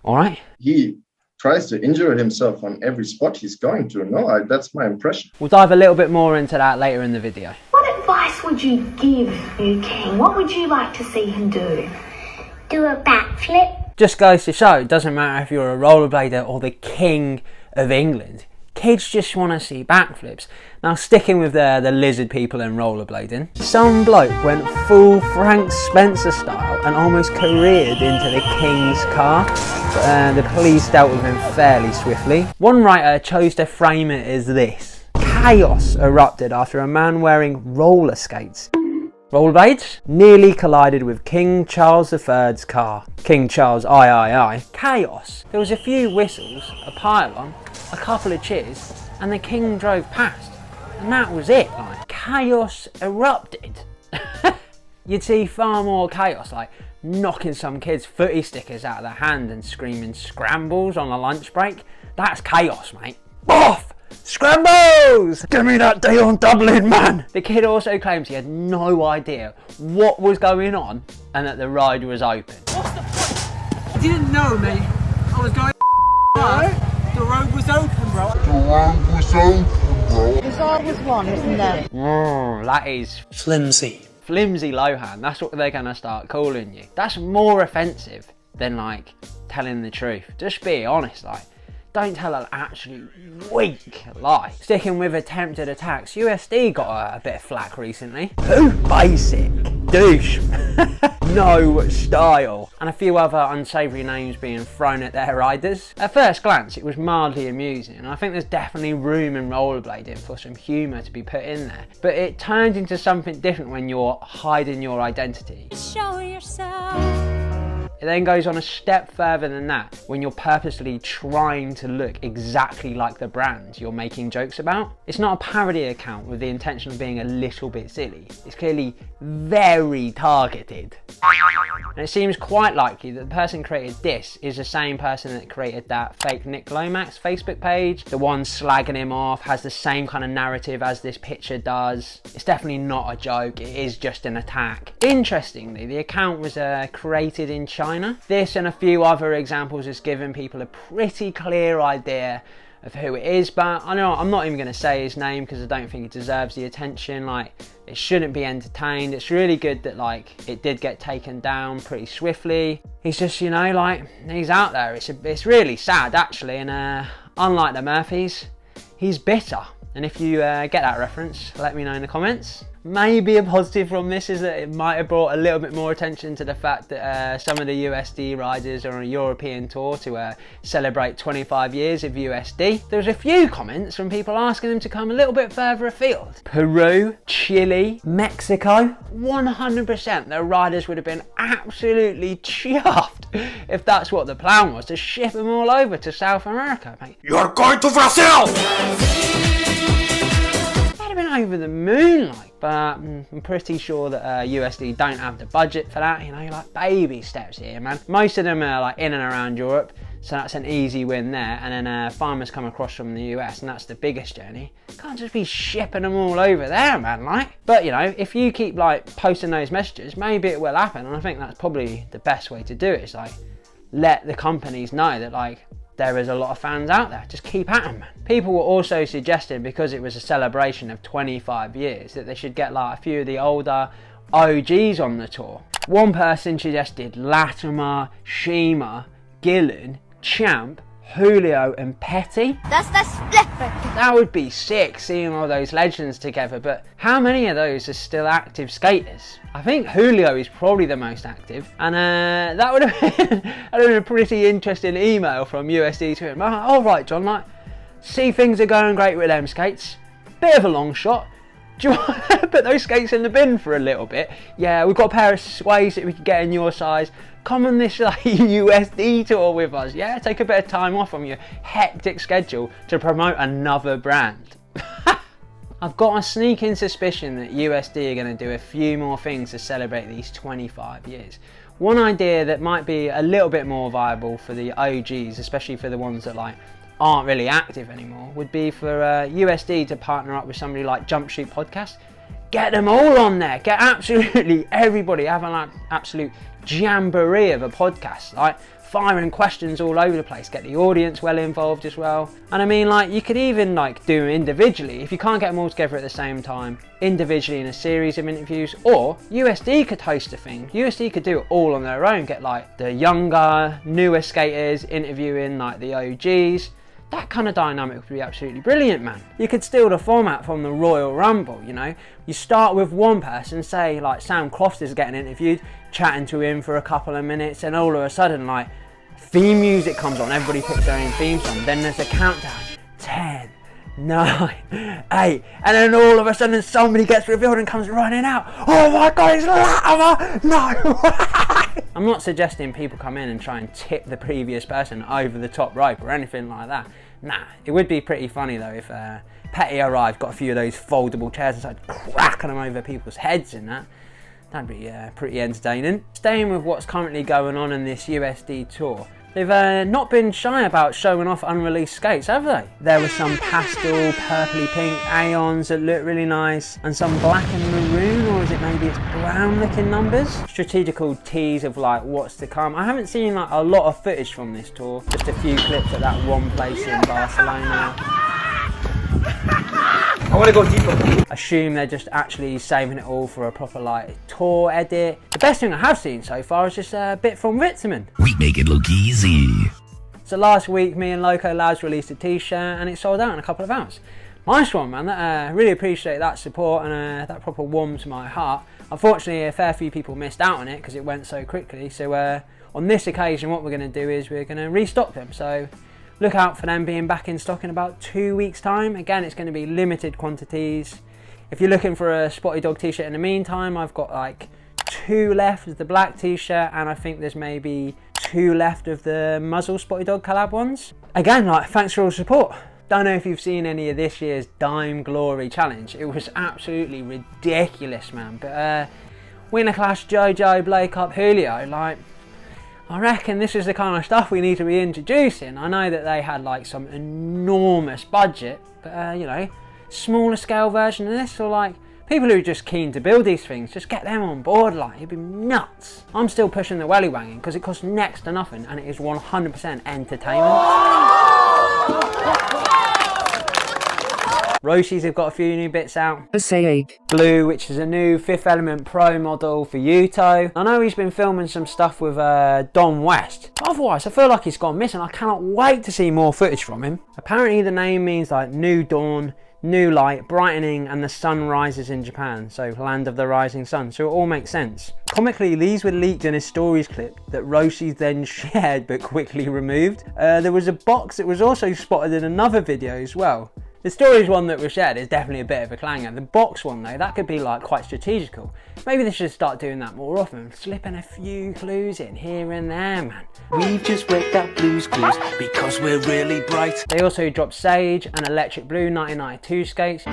All right. He tries to injure himself on every spot he's going to. No, that's my impression. We'll dive a little bit more into that later in the video. What advice would you give New King? What would you like to see him do? Do a backflip? Just goes to show, it doesn't matter if you're a rollerblader or the king of England. Kids just want to see backflips. Now, sticking with the lizard people and rollerblading, some bloke went full Frank Spencer style and almost careered into the king's car. But the police dealt with him fairly swiftly. One writer chose to frame it as this: chaos erupted after a man wearing roller skates, rollerblades, nearly collided with King Charles III's car. King Charles I. Chaos. There was a few whistles, a pylon, a couple of cheers, and the king drove past. And that was it. Like, chaos erupted. You'd see far more chaos, like knocking some kids' footy stickers out of their hand and screaming scrambles on a lunch break. That's chaos, mate. Off! Scrambles! Give me that day on Dublin, man! The kid also claims he had no idea what was going on and that the ride was open. What's the point? I didn't know, mate. I was going fast. The road was open, bro. The road was open, bro. There's always one, isn't there? That is Flimsy. Flimsy Lohan. That's what they're gonna start calling you. That's more offensive than like telling the truth. Just be honest, like. Don't tell an absolute weak lie. Sticking with attempted attacks, USD got a bit of flack recently. Too basic. Douche. No style. And a few other unsavoury names being thrown at their riders. At first glance, it was mildly amusing, and I think there's definitely room in rollerblading for some humour to be put in there. But it turns into something different when you're hiding your identity. Show yourself. It then goes on a step further than that when you're purposely trying to look exactly like the brand you're making jokes about. It's not a parody account with the intention of being a little bit silly. It's clearly very targeted. And it seems quite likely that the person who created this is the same person that created that fake Nick Lomax Facebook page. The one slagging him off has the same kind of narrative as this picture does. It's definitely not a joke, it is just an attack. Interestingly, the account was created in China. This and a few other examples has given people a pretty clear idea of who it is, but I know I'm not even going to say his name because I don't think he deserves the attention. Like, it shouldn't be entertained. It's really good that like it did get taken down pretty swiftly. He's just, you know, like, he's out there. It's really sad actually, and unlike the Murphys, he's bitter. And if you get that reference, let me know in the comments. Maybe a positive from this is that it might have brought a little bit more attention to the fact that some of the USD riders are on a European tour to celebrate 25 years of USD. There was a few comments from people asking them to come a little bit further afield. Peru, Chile, Mexico, 100% the riders would have been absolutely chuffed if that's what the plan was, to ship them all over to South America, mate. You're going to Brazil! Been over the moon, like, but I'm pretty sure that USD don't have the budget for that. You know, like baby steps here, man. Most of them are like in and around Europe, so that's an easy win there. And then farmers come across from the US, and that's the biggest journey. Can't just be shipping them all over there, man. Like, but you know, if you keep like posting those messages, maybe it will happen. And I think that's probably the best way to do it. Is like let the companies know that like there is a lot of fans out there. Just keep at them, man. People were also suggesting, because it was a celebration of 25 years, that they should get like a few of the older OGs on the tour. One person suggested Latimer, Shima, Gillen, Champ, Julio and Petty. That's splendid. That would be sick, seeing all those legends together, but how many of those are still active skaters? I think Julio is probably the most active, and that would have been a pretty interesting email from USD to him. All right, John, like, see things are going great with them skates. Bit of a long shot. Do you want to put those skates in the bin for a little bit? Yeah, we've got a pair of sways that we could get in your size. Come on this like USD tour with us, yeah? Take a bit of time off from your hectic schedule to promote another brand. I've got a sneaking suspicion that USD are going to do a few more things to celebrate these 25 years. One idea that might be a little bit more viable for the OGs, especially for the ones that like aren't really active anymore, would be for USD to partner up with somebody like Jump Shoot Podcast. Get them all on there. Get absolutely everybody having like absolute jamboree of a podcast. Like, firing questions all over the place, get the audience well involved as well. And I mean, like, you could even like do them individually if you can't get them all together at the same time, individually in a series of interviews, or USD could host a thing. USD could do it all on their own, get like the younger, newer skaters interviewing like the OGs. That kind of dynamic would be absolutely brilliant, man. You could steal the format from the Royal Rumble, you know? You start with one person, say like Sam Crofts is getting interviewed, chatting to him for a couple of minutes, and all of a sudden like theme music comes on, everybody picks their own theme song, then there's a countdown, 10, 9, 8, and then all of a sudden somebody gets revealed and comes running out. Oh my god, it's Latimer! No! I'm not suggesting people come in and try and tip the previous person over the top rope or anything like that. Nah, it would be pretty funny though if Petty arrived, got a few of those foldable chairs and started cracking them over people's heads and that. That'd be pretty entertaining. Staying with what's currently going on in this USD tour, they've not been shy about showing off unreleased skates, have they? There were some pastel, purpley pink Aeons that look really nice, and some black and maroon, or is it maybe it's brown looking numbers? Strategical tease of like what's to come. I haven't seen like a lot of footage from this tour, just a few clips at that one place in Barcelona. I want to go deeper. Assume they're just actually saving it all for a proper like tour edit. The best thing I have seen so far is just a bit from Ritzman. We make it look easy. So last week me and Loco lads released a t-shirt and it sold out in a couple of hours. Nice one, man. That, really appreciate that support, and that proper warmed my heart. Unfortunately a fair few people missed out on it because it went so quickly, so on this occasion what we're going to do is we're going to restock them. So look out for them being back in stock in about 2 weeks time. Again, it's going to be limited quantities. If you're looking for a Spotty Dog t-shirt in the meantime, I've got like 2 left of the black t-shirt, and I think there's maybe 2 left of the Muzzle Spotty Dog collab ones. Again, like, thanks for all the support. Don't know if you've seen any of this year's Dime Glory challenge. It was absolutely ridiculous, man. But Winterclash, JoJo, Blake up, Julio, like, I reckon this is the kind of stuff we need to be introducing. I know that they had like some enormous budget, but you know, smaller scale version of this, or like people who are just keen to build these things, just get them on board, like, it'd be nuts. I'm still pushing the welly wanging because it costs next to nothing and it is 100% entertainment. Roces have got a few new bits out. Blue, which is a new Fifth Element Pro model for Yuto. I know he's been filming some stuff with Don West, but otherwise I feel like he's gone missing. I cannot wait to see more footage from him. Apparently the name means like new dawn, new light, brightening, and the sun rises in Japan, so land of the rising sun, so it all makes sense. Comically, these were leaked in a stories clip that Roces then shared but quickly removed. There was a box that was also spotted in another video as well. The stories one that was shared is definitely a bit of a clanger. The box one though, that could be like quite strategical. Maybe they should start doing that more often, slipping a few clues in here and there, man. We've just worked out Blue's Clues because we're really bright. They also dropped Sage and Electric Blue 1992 skates.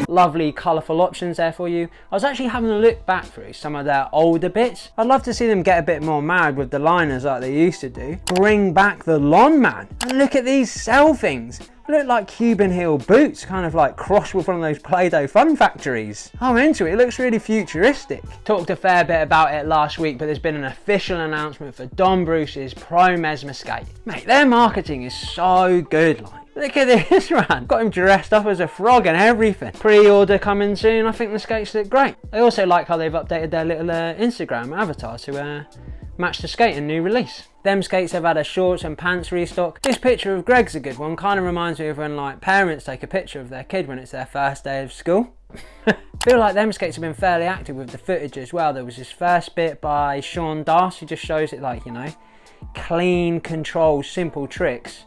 Lovely colourful options there for you. I was actually having a look back through some of their older bits. I'd love to see them get a bit more mad with the liners like they used to do. Bring back the lawn, man. And look at these cell things. They look like Cuban heel boots, kind of like crossed with one of those Play-Doh fun factories. I'm into it, it looks really futuristic. Talked a fair bit about it last week, but there's been an official announcement for Don Bruce's Pro Mesmer Skate. Mate, their marketing is so good, like. Look at this, man. Got him dressed up as a frog and everything. Pre-order coming soon. I think the skates look great. I also like how they've updated their little Instagram avatar to match the skate in new release. Them skates have had a shorts and pants restock. This picture of Greg's a good one. Kind of reminds me of when like parents take a picture of their kid when it's their first day of school. Feel like them skates have been fairly active with the footage as well. There was this first bit by Sean Das who just shows it like, you know, clean, control, simple tricks.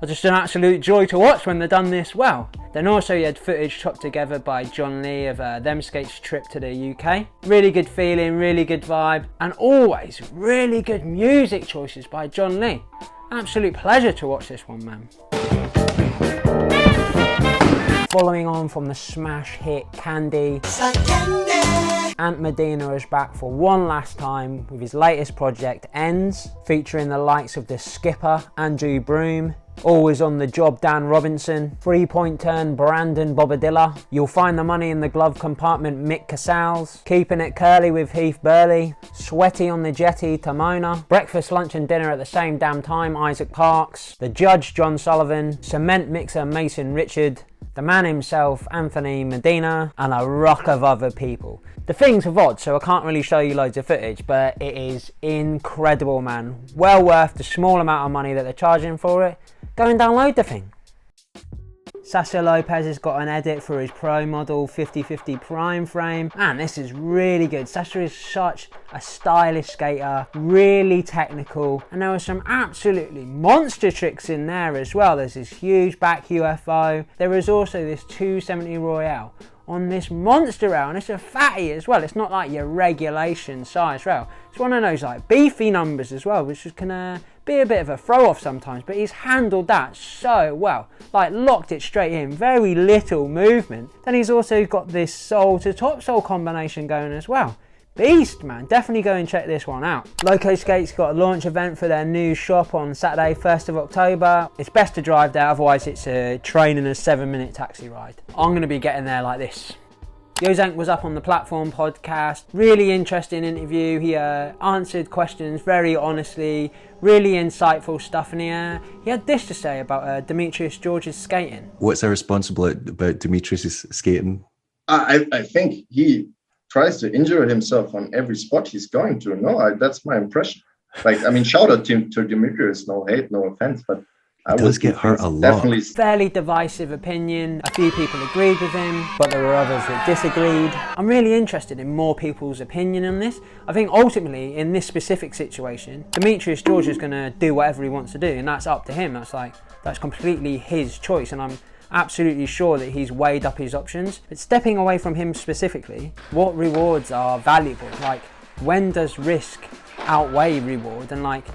Just an absolute joy to watch when they're done this well. Then also you had footage chopped together by Jon Lee of them skates trip to the UK. Really good feeling, really good vibe, and always really good music choices by Jon Lee. Absolute pleasure to watch this one, man. Following on from the smash hit Candy, Ant Medina is back for one last time with his latest project Ends, featuring the likes of the Skipper, Andrew Broom, Always on the job Dan Robinson. 3-point turn Brandon Bobadilla. You'll find the money in the glove compartment Mick Casals. Keeping it curly with Heath Burley. Sweaty on the jetty Tamona. Breakfast, lunch and dinner at the same damn time Isaac Parks. The judge John Sullivan. Cement mixer Mason Richard. The man himself Anthony Medina. And a rock of other people. The thing's VOD, so I can't really show you loads of footage, but it is incredible, man. Well worth the small amount of money that they're charging for it. Go and download the thing. Sacha Lopez has got an edit for his Pro model 50/50 prime frame. Man, this is really good. Sacha is such a stylish skater, really technical, and there were some absolutely monster tricks in there as well. There's this huge back UFO. There is also this 270 Royale on this monster rail, and it's a fatty as well. It's not like your regulation size rail. It's one of those like beefy numbers as well, which can be a bit of a throw off sometimes, but he's handled that so well, like locked it straight in, very little movement. Then he's also got this sole to top sole combination going as well. Beast, man. Definitely go and check this one out. Loco Skates got a launch event for their new shop on Saturday 1st of October. It's best to drive there, otherwise it's a train and a 7-minute taxi ride. I'm going to be getting there like this. Jo Zenk was up on the Platform podcast. Really interesting interview. He answered questions very honestly, really insightful stuff, and he had this to say about Demetrios George's skating. What's irresponsible about Demetrios' skating? I think he tries to injure himself on every spot he's going to. No, that's my impression. Like, I mean, shout out to Demetrios, no hate, no offense, but He does get hurt a lot. Definitely. Fairly divisive opinion. A few people agreed with him, but there were others that disagreed. I'm really interested in more people's opinion on this. I think ultimately, in this specific situation, Demetrios George is going to do whatever he wants to do, and that's up to him. That's completely his choice, and I'm absolutely sure that he's weighed up his options. But stepping away from him specifically, what rewards are valuable? Like, when does risk outweigh reward? And like,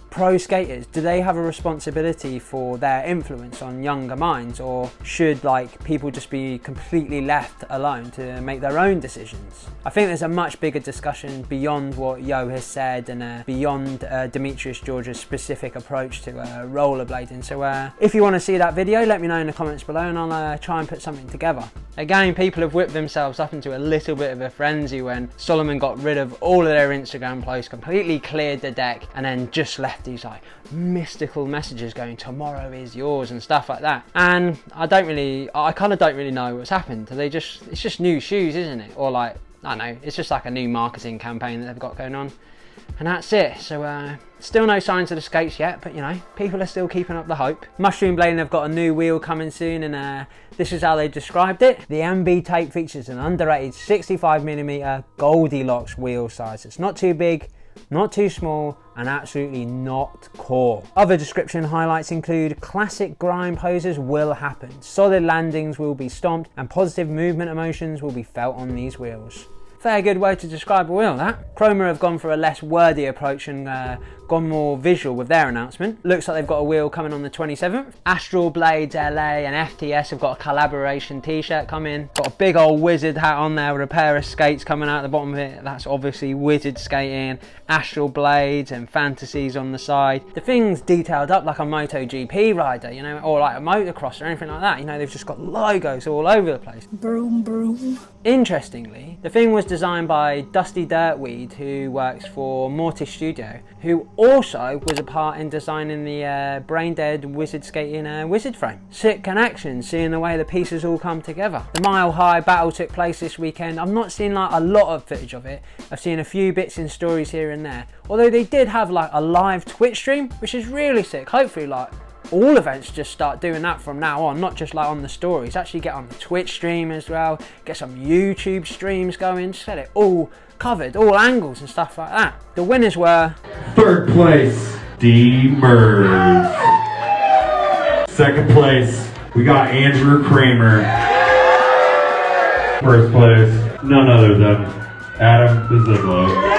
pro skaters, do they have a responsibility for their influence on younger minds, or should like people just be completely left alone to make their own decisions? I think there's a much bigger discussion beyond what Yo has said and beyond Demetrios George's specific approach to rollerblading. So if you want to see that video, let me know in the comments below and I'll try and put something together. Again, people have whipped themselves up into a little bit of a frenzy when Salomon got rid of all of their Instagram posts, completely cleared the deck, and then just left these like mystical messages going, tomorrow is yours and stuff like that. And I kind of don't really know what's happened. It's just new shoes, isn't it? Or like, I don't know, it's just like a new marketing campaign that they've got going on. And that's it. So still no signs of the skates yet, but you know, people are still keeping up the hope. Mushroomblading have got a new wheel coming soon, and this is how they described it. The MB tape features an underrated 65mm Goldilocks wheel size. It's not too big, not too small, and absolutely not core. Other description highlights include classic grind poses will happen, solid landings will be stomped, and positive movement emotions will be felt on these wheels. Fair good way to describe a wheel, that. Chroma have gone for a less wordy approach and gone more visual with their announcement. Looks like they've got a wheel coming on the 27th. Astral Blades LA and FTS have got a collaboration t-shirt coming. Got a big old wizard hat on there with a pair of skates coming out the bottom of it. That's obviously wizard skating. Astral Blades and fantasies on the side. The thing's detailed up like a MotoGP rider, you know, or like a motocross or anything like that. You know, they've just got logos all over the place. Broom, broom. Interestingly, the thing was designed by Dusty Dirtweed, who works for Mortis Studio, who also was a part in designing the Brain Dead Wizard Skating wizard frame. Sick connection, seeing the way the pieces all come together. The Mile High battle took place this weekend. I've not seen like a lot of footage of it. I've seen a few bits in stories here and there. Although they did have like a live Twitch stream, which is really sick. Hopefully like all events just start doing that from now on, not just like on the stories. Actually get on the Twitch stream as well, get some YouTube streams going, just get it all covered, all angles and stuff like that. The winners were... Third place, D-Merge. Second place, we got Andrew Kramer. First place, none other than Adam the Ziglo.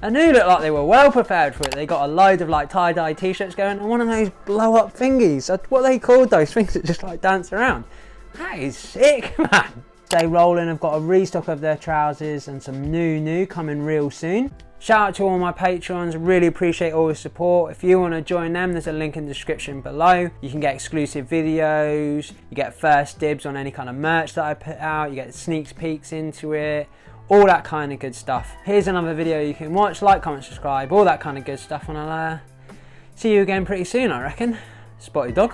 I knew it looked like they were well prepared for it. They got a load of like tie-dye t-shirts going and one of those blow-up thingies. What are they called, those things that just like dance around? That is sick, man. Stay Rolling have got a restock of their trousers and some new coming real soon. Shout out to all my patrons, really appreciate all the support. If you want to join them, there's a link in the description below. You can get exclusive videos, you get first dibs on any kind of merch that I put out, you get sneak peeks into it, all that kind of good stuff. Here's another video you can watch, like, comment, subscribe, all that kind of good stuff, and I'll see you again pretty soon, I reckon. Spotty dog.